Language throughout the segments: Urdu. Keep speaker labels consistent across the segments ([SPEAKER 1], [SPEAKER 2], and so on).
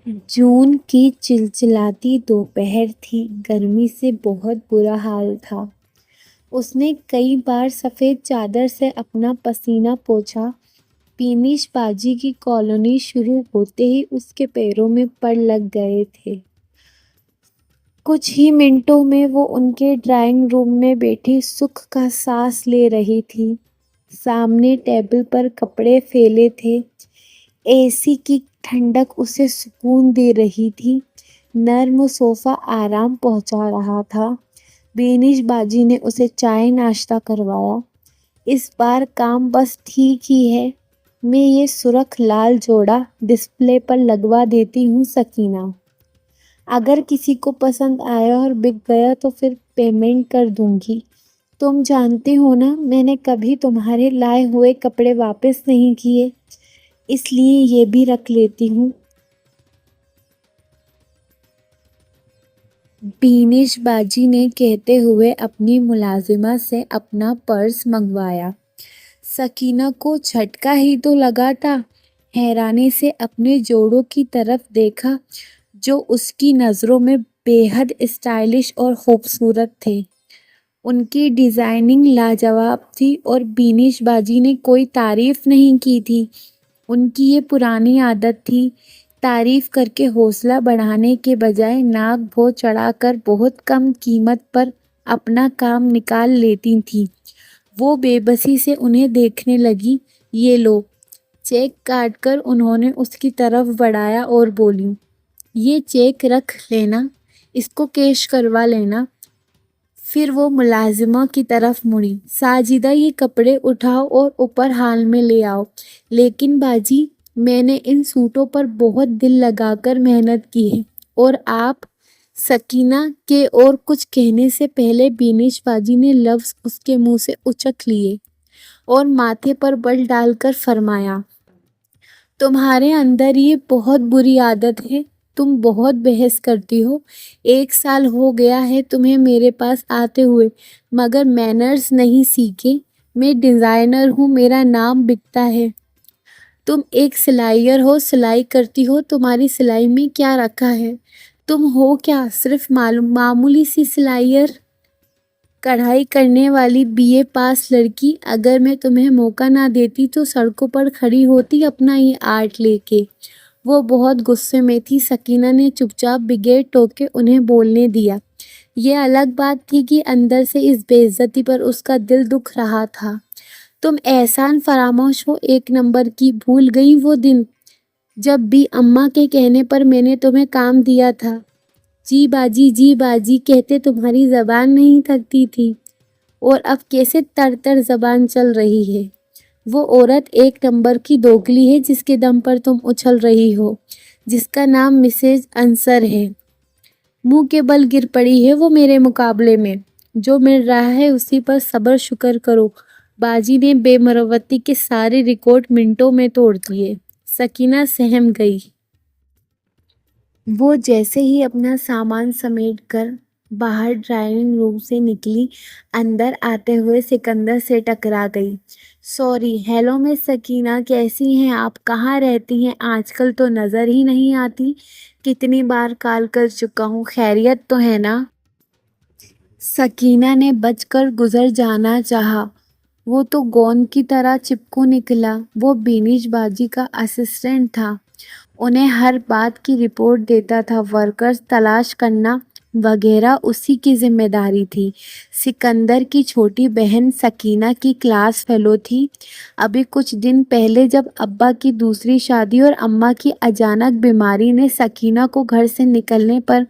[SPEAKER 1] جون کی چلچلاتی دوپہر تھی، گرمی سے بہت برا حال تھا۔ اس نے کئی بار سفید چادر سے اپنا پسینہ پوچھا۔ بینش باجی کی کالونی شروع ہوتے ہی اس کے پیروں میں پڑ لگ گئے تھے۔ کچھ ہی منٹوں میں وہ ان کے ڈرائنگ روم میں بیٹھی سکھ کا سانس لے رہی تھی۔ سامنے ٹیبل پر کپڑے پھیلے تھے، اے سی کی ٹھنڈک اسے سکون دے رہی تھی، نرم صوفہ آرام پہنچا رہا تھا۔ بینش باجی نے اسے چائے ناشتہ کروایا۔ اس بار کام بس ٹھیک ہی ہے، میں یہ سرخ لال جوڑا ڈسپلے پر لگوا دیتی ہوں سکینہ، اگر کسی کو پسند آیا اور بک گیا تو پھر پیمنٹ کر دوں گی۔ تم جانتے ہو نا، میں نے کبھی تمہارے لائے ہوئے کپڑے واپس نہیں کیے، اس لیے یہ بھی رکھ لیتی ہوں۔ بینش باجی نے کہتے ہوئے اپنی ملازمہ سے اپنا پرس منگوایا۔ سکینہ کو جھٹکا ہی تو لگا تھا، حیرانی سے اپنے جوڑوں کی طرف دیکھا جو اس کی نظروں میں بے حد اسٹائلش اور خوبصورت تھے۔ ان کی ڈیزائننگ لاجواب تھی اور بینش باجی نے کوئی تعریف نہیں کی تھی۔ ان کی یہ پرانی عادت تھی، تعریف کر کے حوصلہ بڑھانے کے بجائے ناک بھو چڑھا کر بہت کم قیمت پر اپنا کام نکال لیتی تھی۔ وہ بے بسی سے انہیں دیکھنے لگی۔ یہ لو، چیک کاٹ کر انہوں نے اس کی طرف بڑھایا اور بولی، یہ چیک رکھ لینا، اس کو کیش کروا لینا۔ پھر وہ ملازمہ کی طرف مڑی، ساجدہ یہ کپڑے اٹھاؤ اور اوپر ہال میں لے آؤ۔ لیکن باجی، میں نے ان سوٹوں پر بہت دل لگا کر محنت کی ہے، اور آپ؟ سکینہ کے اور کچھ کہنے سے پہلے بینش باجی نے لفظ اس کے منہ سے اچک لیے اور ماتھے پر بل ڈال کر فرمایا، تمہارے اندر یہ بہت بری عادت ہے، تم بہت بحث کرتی ہو۔ 1 سال ہو گیا ہے تمہیں میرے پاس آتے ہوئے، مگر مینرز نہیں سیکھے۔ میں ڈیزائنر ہوں، میرا نام بکتا ہے۔ تم ایک سلائیر ہو، سلائی کرتی ہو، تمہاری سلائی میں کیا رکھا ہے؟ تم ہو کیا؟ صرف معمولی سی سلائیر، کڑھائی کرنے والی BA پاس لڑکی۔ اگر میں تمہیں موقع نہ دیتی تو سڑکوں پر کھڑی ہوتی اپنا یہ آرٹ لے کے۔ وہ بہت غصے میں تھی۔ سکینہ نے چپ چاپ بغیر ٹوکے انہیں بولنے دیا۔ یہ الگ بات تھی کہ اندر سے اس بے عزتی پر اس کا دل دکھ رہا تھا۔ تم احسان فراموش ہو، 1 نمبر کی، بھول گئی وہ دن جب بھی اماں کے کہنے پر میں نے تمہیں کام دیا تھا؟ جی باجی، جی باجی کہتے تمہاری زبان نہیں تھکتی تھی، اور اب کیسے تر تر زبان چل رہی ہے۔ وہ عورت 1 نمبر کی دوگلی ہے جس کے دم پر تم اچھل رہی ہو، جس کا نام مسز انصر ہے۔ منہ کے بل گر پڑی ہے وہ میرے مقابلے میں۔ جو مل رہا ہے اسی پر صبر شکر کرو۔ باجی نے بے مروتی کے سارے ریکارڈ منٹوں میں توڑ دیے۔ سکینہ سہم گئی۔ وہ جیسے ہی اپنا سامان سمیٹ کر باہر ڈرائنگ روم سے نکلی، اندر آتے ہوئے سکندر سے ٹکرا گئی۔ سوری۔ ہیلو مس سکینہ، کیسی ہیں آپ؟ کہاں رہتی ہیں آج کل؟ تو نظر ہی نہیں آتی۔ کتنی بار کال کر چکا ہوں، خیریت تو ہے نا؟ سکینہ نے بچ کر گزر جانا چاہا۔ وہ تو گوند کی طرح چپکو نکلا۔ وہ بینش باجی کا اسسٹنٹ تھا، انہیں ہر بات کی رپورٹ دیتا تھا، ورکرز تلاش کرنا وغیرہ اسی کی ذمہ داری تھی۔ سکندر کی چھوٹی بہن سکینہ کی کلاس فیلو تھی۔ ابھی کچھ دن پہلے جب ابا کی دوسری شادی اور اماں کی اچانک بیماری نے سکینہ کو گھر سے نکلنے پر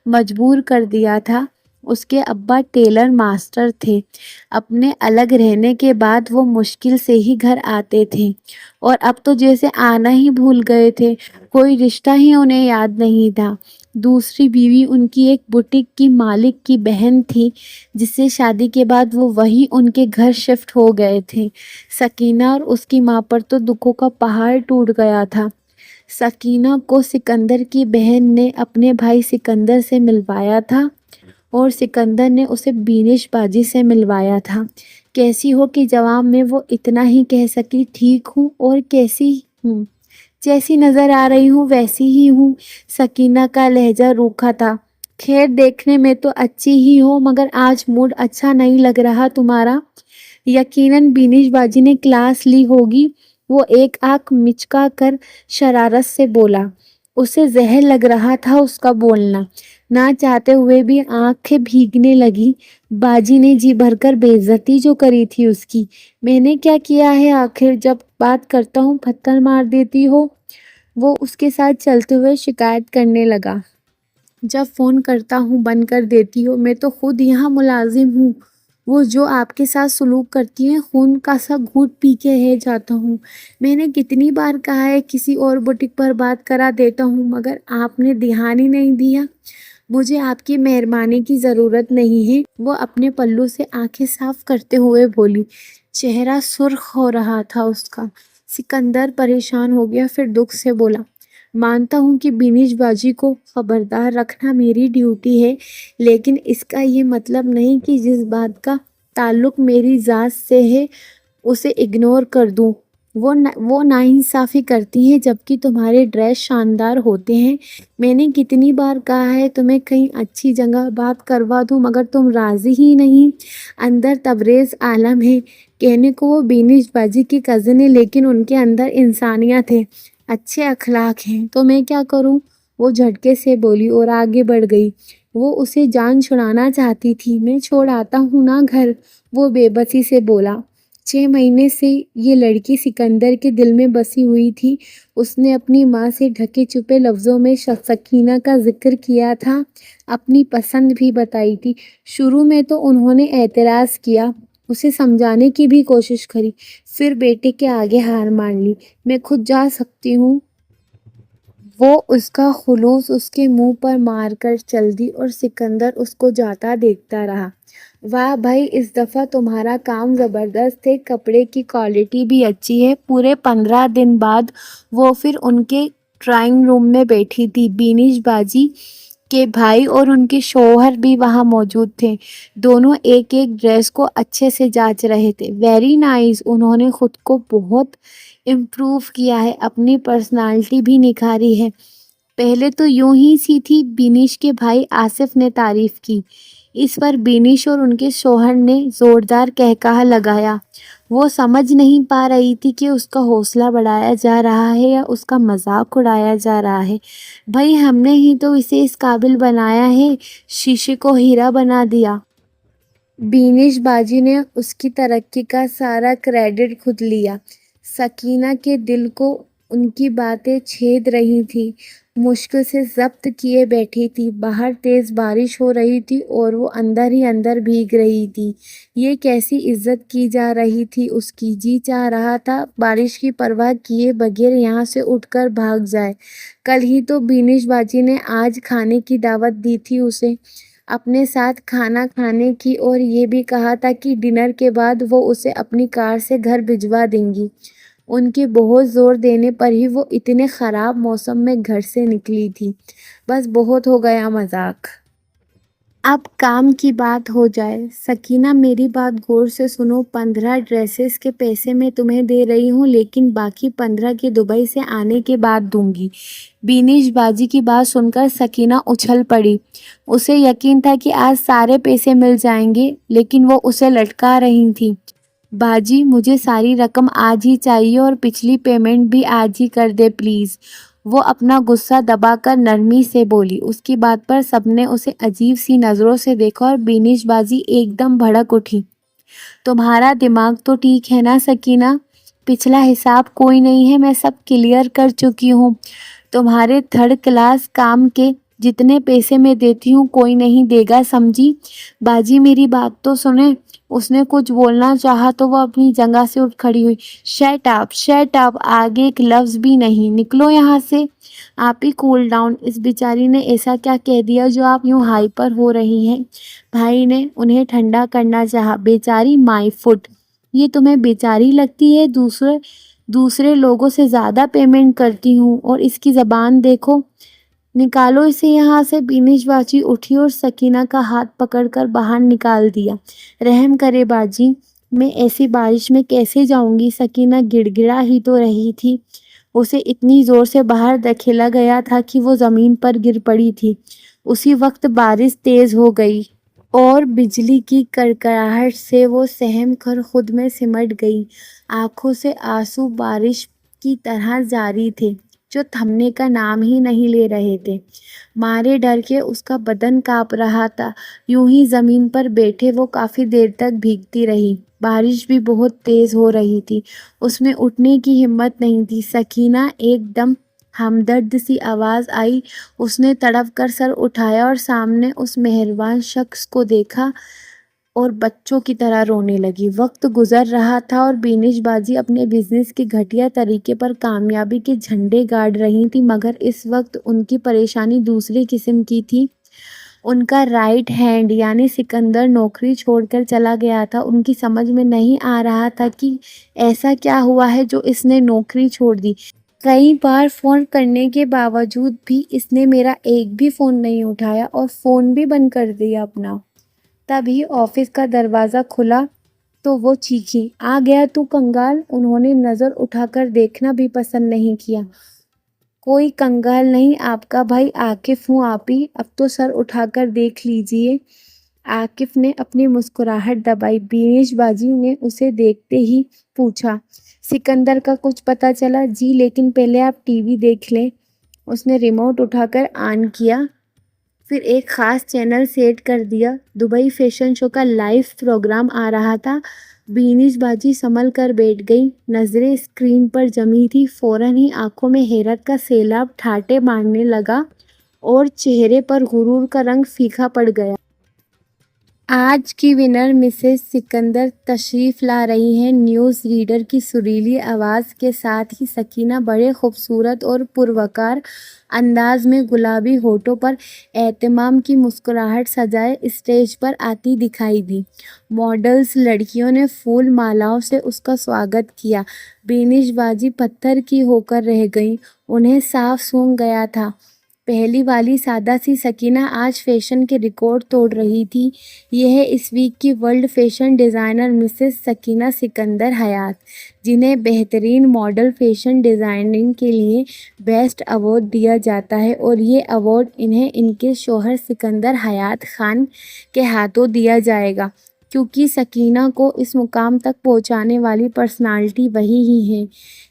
[SPEAKER 1] مجبور کر دیا تھا، اس کے ابا ٹیلر ماسٹر تھے۔ اپنے الگ رہنے کے بعد وہ مشکل سے ہی گھر آتے تھے، اور اب تو جیسے آنا ہی بھول گئے تھے، کوئی رشتہ ہی انہیں یاد نہیں تھا۔ دوسری بیوی ان کی ایک بوٹیک کی مالک کی بہن تھی، جس سے شادی کے بعد وہ وہیں ان کے گھر شفٹ ہو گئے تھے۔ سکینہ اور اس کی ماں پر تو دکھوں کا پہاڑ ٹوٹ گیا تھا۔ سکینہ کو سکندر کی بہن نے اپنے بھائی سکندر سے ملوایا تھا، اور سکندر نے اسے بینش باجی سے ملوایا تھا۔ کیسی ہو کے جواب میں وہ اتنا ہی کہہ سکی، ٹھیک ہوں۔ اور کیسی ہوں؟ جیسی نظر آ رہی ہوں ویسی ہی ہوں۔ سکینہ کا لہجہ روکھا تھا۔ خیر دیکھنے میں تو اچھی ہی ہو، مگر آج موڈ اچھا نہیں لگ رہا تمہارا۔ یقیناً بینش باجی نے کلاس لی ہوگی۔ وہ ایک آنکھ مچکا کر شرارت سے بولا۔ اسے زہر لگ رہا تھا اس کا بولنا، نہ چاہتے ہوئے بھی آنکھیں بھیگنے لگی۔ باجی نے جی بھر کر بے عزتی جو کری تھی اس کی۔ میں نے کیا کیا ہے آخر؟ جب بات کرتا ہوں پتھر مار دیتی ہو۔ وہ اس کے ساتھ چلتے ہوئے شکایت کرنے لگا۔ جب فون کرتا ہوں بند کر دیتی ہو۔ میں تو خود یہاں ملازم ہوں۔ وہ جو آپ کے ساتھ سلوک کرتی ہیں، خون کا سا گھوٹ پی کے رہ جاتا ہوں۔ میں نے کتنی بار کہا ہے کسی اور بوٹک پر بات کرا دیتا ہوں، مگر آپ نے دھیان ہی نہیں دیا۔ مجھے آپ کی مہربانی کی ضرورت نہیں ہے۔ وہ اپنے پلو سے آنکھیں صاف کرتے ہوئے بولی۔ چہرہ سرخ ہو رہا تھا اس کا۔ سکندر پریشان ہو گیا، پھر دکھ سے بولا، مانتا ہوں کہ بینش باجی کو خبردار رکھنا میری ڈیوٹی ہے، لیکن اس کا یہ مطلب نہیں کہ جس بات کا تعلق میری ذات سے ہے اسے اگنور کر دوں۔ وہ ناانصافی کرتی ہیں جبکہ تمہارے ڈریس شاندار ہوتے ہیں۔ میں نے کتنی بار کہا ہے تمہیں کہیں اچھی جگہ بات کروا دوں، مگر تم راضی ہی نہیں۔ اندر تبریز عالم ہے۔ کہنے کو وہ بینش باجی کی کزن ہے، لیکن ان کے اندر انسانیت ہے، اچھے اخلاق ہیں۔ تو میں کیا کروں؟ وہ جھٹکے سے بولی اور آگے بڑھ گئی۔ وہ اسے جان چھڑانا چاہتی تھی۔ میں چھوڑ آتا ہوں نا گھر، وہ بے بسی سے بولا۔ 6 مہینے سے یہ لڑکی سکندر کے دل میں بسی ہوئی تھی۔ اس نے اپنی ماں سے ڈھکے چھپے لفظوں میں سکینہ کا ذکر کیا تھا، اپنی پسند بھی بتائی تھی۔ شروع میں تو انہوں نے اعتراض کیا، اسے سمجھانے کی بھی کوشش کری، پھر بیٹے کے آگے ہار مان لی۔ میں خود جا سکتی ہوں۔ وہ اس کا خلوص اس کے منہ پر مار کر چل دی اور سکندر اس کو جاتا دیکھتا رہا۔ واہ بھائی، اس دفعہ تمہارا کام زبردست ہے، کپڑے کی کوالٹی بھی اچھی ہے۔ پورے 15 دن بعد وہ پھر ان کے ڈرائنگ روم میں بیٹھی تھی۔ بینش باجی کے بھائی اور ان کے شوہر بھی وہاں موجود تھے۔ دونوں ایک ایک ڈریس کو اچھے سے جانچ رہے تھے۔ ویری نائس، انہوں نے خود کو بہت امپروو کیا ہے، اپنی پرسنالٹی بھی نکھاری ہے۔ پہلے تو یوں ہی سی تھی، بینش کے بھائی آصف نے تعریف کی۔ اس پر بینش اور ان کے شوہر نے زوردار کہکہا لگایا۔ وہ سمجھ نہیں پا رہی تھی کہ اس کا حوصلہ بڑھایا جا رہا ہے یا اس کا مذاق اڑایا جا رہا ہے۔ بھائی ہم نے ہی تو اسے اس قابل بنایا ہے، شیشے کو ہیرا بنا دیا۔ بینش باجی نے اس کی ترقی کا سارا کریڈٹ خود لیا۔ سکینہ کے دل کو ان کی باتیں چھید رہی تھیں۔ مشکل سے ضبط کیے بیٹھی تھی۔ باہر تیز بارش ہو رہی تھی اور وہ اندر ہی اندر بھیگ رہی تھی۔ یہ کیسی عزت کی جا رہی تھی اس کی؟ جی چاہ رہا تھا بارش کی پرواہ کیے بغیر یہاں سے اٹھ کر بھاگ جائے۔ کل ہی تو بینش باجی نے آج کھانے کی دعوت دی تھی اسے، اپنے ساتھ کھانا کھانے کی، اور یہ بھی کہا تھا کہ ڈنر کے بعد وہ اسے اپنی کار سے گھر بھجوا دیں گی۔ ان کے بہت زور دینے پر ہی وہ اتنے خراب موسم میں گھر سے نکلی تھی۔ بس بہت ہو گیا مذاق، اب کام کی بات ہو جائے۔ سکینہ میری بات غور سے سنو، 15 ڈریسز کے پیسے میں تمہیں دے رہی ہوں، لیکن باقی 15 کے دبئی سے آنے کے بعد دوں گی۔ بینش باجی کی بات سن کر سکینہ اچھل پڑی۔ اسے یقین تھا کہ آج سارے پیسے مل جائیں گے، لیکن وہ اسے لٹکا رہی تھی۔ باجی مجھے ساری رقم آج ہی چاہیے اور پچھلی پیمنٹ بھی آج ہی کر دے پلیز۔ وہ اپنا غصہ دبا کر نرمی سے بولی۔ اس کی بات پر سب نے اسے عجیب سی نظروں سے دیکھا اور بینش باجی ایک دم بھڑک اٹھی۔ تمہارا دماغ تو ٹھیک ہے نا سکینہ؟ پچھلا حساب کوئی نہیں ہے، میں سب کلیئر کر چکی ہوں۔ تمہارے 3rd کلاس کام کے جتنے پیسے میں دیتی ہوں کوئی نہیں دے گا، سمجھی؟ باجی میری بات تو سنیں۔ اس نے کچھ بولنا چاہا تو وہ اپنی جگہ سے اٹھ کھڑی ہوئی۔ شٹ اپ، شٹ اپ، آگے ایک لفظ بھی نہیں، نکلو یہاں سے۔ آپ ہی کول ڈاؤن، اس بیچاری نے ایسا کیا کہہ دیا جو آپ یوں ہائپر ہو رہی ہیں؟ بھائی نے انہیں ٹھنڈا کرنا چاہا۔ بیچاری مائی فٹ، یہ تمہیں بیچاری لگتی ہے؟ دوسرے لوگوں سے زیادہ پیمنٹ کرتی ہوں، اور اس کی زبان دیکھو، نکالو اسے یہاں سے۔ بینش باجی اٹھی اور سکینہ کا ہاتھ پکڑ کر باہر نکال دیا۔ رحم کرے باجی، میں ایسی بارش میں کیسے جاؤں گی؟ سکینہ گڑ گڑا ہی تو رہی تھی۔ اسے اتنی زور سے باہر دھکیلا گیا تھا کہ وہ زمین پر گر پڑی تھی۔ اسی وقت بارش تیز ہو گئی اور بجلی کی کڑکڑاہٹ سے وہ سہم کر خود میں سمٹ گئی۔ آنکھوں سے آنسو بارش کی طرح جاری تھے جو تھمنے کا نام ہی نہیں لے رہے تھے۔ مارے ڈر کے اس کا بدن کانپ رہا تھا۔ یوں ہی زمین پر بیٹھے وہ کافی دیر تک بھیگتی رہی۔ بارش بھی بہت تیز ہو رہی تھی۔ اس میں اٹھنے کی ہمت نہیں تھی۔ سکینہ ایک دم ہمدرد سی آواز آئی۔ اس نے تڑپ کر سر اٹھایا اور سامنے اس مہربان شخص کو دیکھا اور بچوں کی طرح رونے لگی۔ وقت گزر رہا تھا اور بینش باجی اپنے بزنس کے گھٹیا طریقے پر کامیابی کے جھنڈے گاڑ رہی تھی، مگر اس وقت ان کی پریشانی دوسری قسم کی تھی۔ ان کا رائٹ ہینڈ یعنی سکندر نوکری چھوڑ کر چلا گیا تھا۔ ان کی سمجھ میں نہیں آ رہا تھا کہ ایسا کیا ہوا ہے جو اس نے نوکری چھوڑ دی۔ کئی بار فون کرنے کے باوجود بھی اس نے میرا ایک بھی فون نہیں اٹھایا اور فون بھی بند کر دیا اپنا۔ تبھی آفس کا دروازہ کھلا تو وہ چیخی، "آ گیا تو کنگال!" انہوں نے نظر اٹھا کر دیکھنا بھی پسند نہیں کیا۔ "کوئی کنگال نہیں، آپ کا بھائی عاقف ہوں آپی، اب تو سر اٹھا کر دیکھ لیجیے۔" عاقف نے اپنی مسکراہٹ دبائی۔ بینش باجی نے اسے دیکھتے ہی پوچھا، "سکندر کا کچھ پتہ چلا؟" "جی، لیکن پہلے آپ ٹی وی دیکھ لیں۔" اس نے ریموٹ اٹھا کر آن کیا، پھر ایک خاص چینل سیٹ کر دیا۔ دبئی فیشن شو کا لائیو پروگرام آ رہا تھا۔ بینش باجی سنبھل کر بیٹھ گئی، نظریں اسکرین پر جمی تھی۔ فوراً ہی آنکھوں میں حیرت کا سیلاب ٹھاٹھے مارنے لگا اور چہرے پر غرور کا رنگ پھیکا پڑ گیا۔ آج کی ونر مسز سکندر تشریف لا رہی ہیں۔ نیوز ریڈر کی سریلی آواز کے ساتھ ہی سکینہ بڑے خوبصورت اور پروقار انداز میں گلابی ہونٹوں پر اہتمام کی مسکراہٹ سجائے اسٹیج پر آتی دکھائی دی۔ ماڈلز لڑکیوں نے پھول مالاؤں سے اس کا سواگت کیا۔ بینش باجی پتھر کی ہو کر رہ گئیں۔ انہیں صاف سونگ گیا تھا۔ پہلی والی سادہ سی سکینہ آج فیشن کے ریکارڈ توڑ رہی تھی۔ یہ ہے اس ویک کی world fashion designer Mrs Sakina Sikandar حیات، جنہیں بہترین ماڈل فیشن ڈیزائننگ کے لیے بیسٹ ایوارڈ دیا جاتا ہے، اور یہ ایوارڈ انہیں ان کے شوہر سکندر حیات خان کے ہاتھوں دیا جائے گا، کیونکہ سکینہ کو اس مقام تک پہنچانے والی پرسنالٹی وہی ہی ہیں۔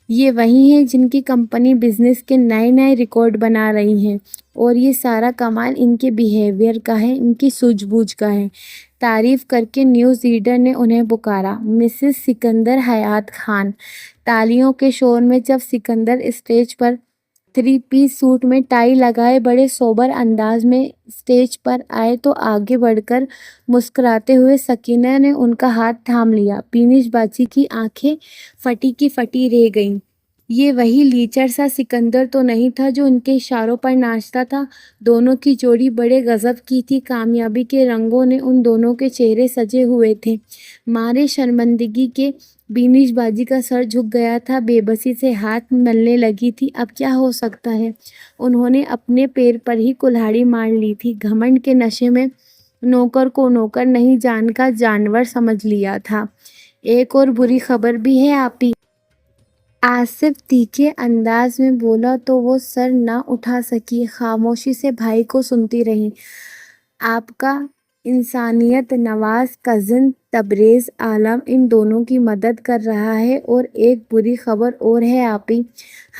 [SPEAKER 1] یہ وہی ہیں جن کی کمپنی بزنس کے نئے نئے ریکارڈ بنا رہی ہے، اور یہ سارا کمال ان کے بیہیویئر کا ہے، ان کی سوجھ بوجھ کا ہے۔ تعریف کر کے نیوز ریڈر نے انہیں پکارا، "مسز سکندر حیات خان۔" تالیوں کے شور میں جب سکندر اسٹیج پر 3 پیس سوٹ میں ٹائی لگائے بڑے سوبر انداز میں اسٹیج پر آئے تو آگے بڑھ کر مسکراتے ہوئے سکینہ نے ان کا ہاتھ تھام لیا۔ بینش باجی کی آنکھیں پھٹی کی پھٹی رہ گئیں۔ یہ وہی لیچر سا سکندر تو نہیں تھا جو ان کے اشاروں پر ناچتا تھا۔ دونوں کی جوڑی بڑے غضب کی تھی۔ کامیابی کے رنگوں نے ان دونوں کے چہرے سجے ہوئے تھے۔ مارے شرمندگی کے بینش باجی کا سر جھک گیا تھا، بے بسی سے ہاتھ ملنے لگی تھی۔ اب کیا ہو سکتا ہے؟ انہوں نے اپنے پیر پر ہی کلہاڑی مار لی تھی۔ گھمنڈ کے نشے میں نوکر کو نوکر نہیں جان کا جانور سمجھ لیا تھا۔ "ایک اور بری خبر بھی ہے آپی۔" آصف تیکھے انداز میں بولا تو وہ سر نہ اٹھا سکی، خاموشی سے بھائی کو سنتی رہیں۔ "آپ کا انسانیت نواز کزن تبریز عالم ان دونوں کی مدد کر رہا ہے۔ اور ایک بری خبر اور ہے آپی،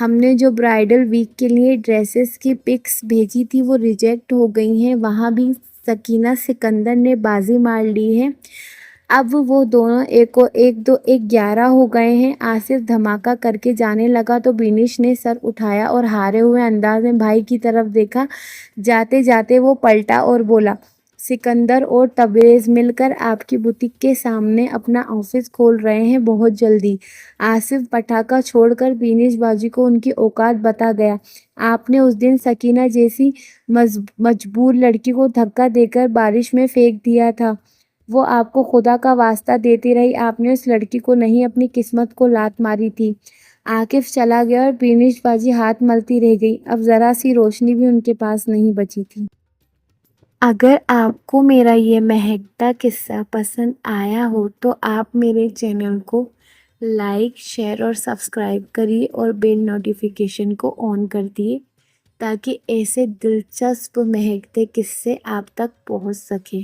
[SPEAKER 1] ہم نے جو برائڈل ویک کے لیے ڈریسز کی پکس بھیجی تھی وہ ریجیکٹ ہو گئی ہیں۔ وہاں بھی سکینہ سکندر نے بازی مار لی ہے۔ اب وہ دونوں 1 اور 1 2 11 ہو گئے ہیں۔" آصف دھماکہ کر کے جانے لگا تو بینش نے سر اٹھایا اور ہارے ہوئے انداز میں بھائی کی طرف دیکھا۔ جاتے جاتے وہ پلٹا اور بولا، "سکندر اور تبریز مل کر آپ کی بوتیک کے سامنے اپنا آفس کھول رہے ہیں بہت جلدی۔" آصف پٹاخہ چھوڑ کر بینش باجی کو ان کی اوقات بتا گیا۔ "آپ نے اس دن سکینہ جیسی مجبور لڑکی کو دھکا دے کر بارش میں پھینک دیا تھا۔ وہ آپ کو خدا کا واسطہ دیتی رہی، آپ نے اس لڑکی کو نہیں اپنی قسمت کو لات ماری تھی۔" عاقف چلا گیا اور بینش باجی ہاتھ ملتی رہ گئی۔ اب ذرا سی روشنی بھی ان کے پاس نہیں بچی تھی۔ اگر آپ کو میرا یہ مہکتا قصہ پسند آیا ہو تو آپ میرے چینل کو لائک شیئر اور سبسکرائب کریے اور بیل نوٹیفیکیشن کو آن کر دیے تاکہ ایسے دلچسپ مہکتے قصے آپ تک پہنچ سکے۔